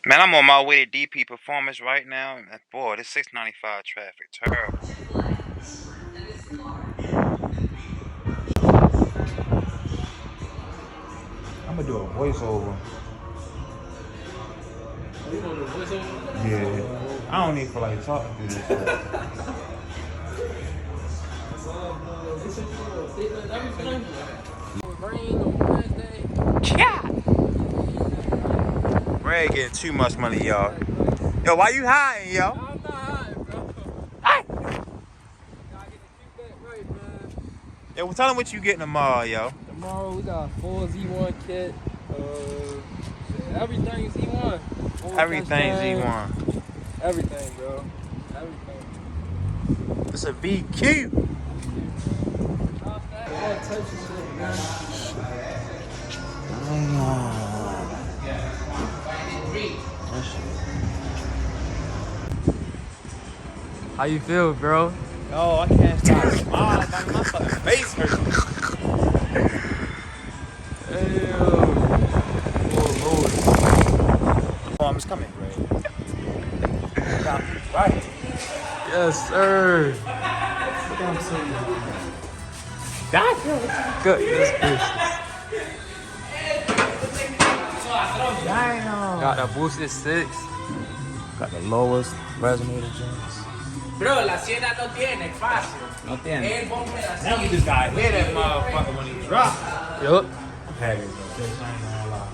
Man, I'm on my way to DP Performance right now. And boy, this 695 traffic, terrible. I'm gonna do a voiceover. You want to voiceover? Yeah. I don't need to like talking through this shit. Yeah. Ray getting too much money, y'all. Yo, why you hiding, yo? I'm not hiding, bro. Hey. Gotta get the catback right, man. Yo, tell them what you getting tomorrow, yo. Tomorrow we got full Z1 kit. Everything Z1. Everything Z1. Everything, bro. Everything. It's a VQ. All types of shit, man. How you feel, bro? Yo, I can't stop smiling. My fucking face hurts. It's coming, Ray. Right. Yes, sir. Goodness gracious. Damn. Got a boosted 6. Got the lowest resonator joints. Bro, la Siena no tiene espacio. No tiene. El bomber así. Now we just gotta hear that motherfucker when he drop. Yup. Heavy, bro. This ain't gonna lie.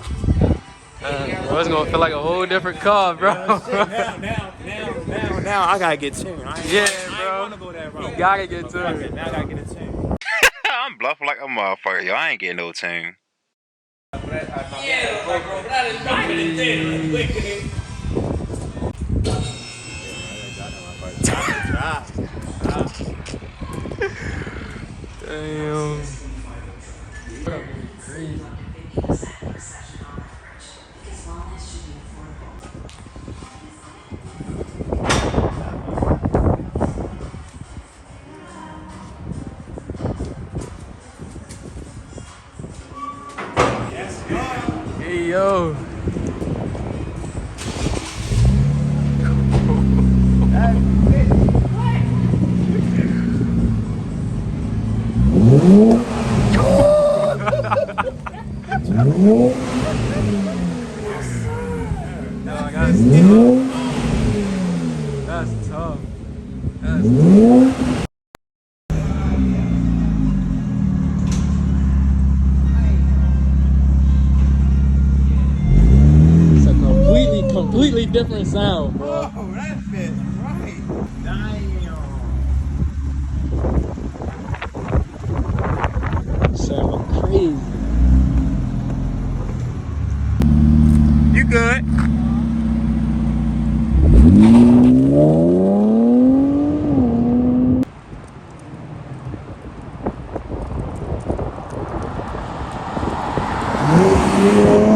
Bro, it's gonna feel like a whole different car, bro. Now I gotta get tuned. Yeah, I bro. wanna go that route. You gotta get tuned. Now I gotta get a tune. I'm bluffing like a motherfucker, yo. I ain't getting no tune. Quiero para comprar el baile entero. ¿Puedes creer? Damn. Crazy. Hey, yo. That's tough. That's tough. It's a completely different sound, bro. Oh, that fits right. Damn. Sound crazy. You good? Yeah.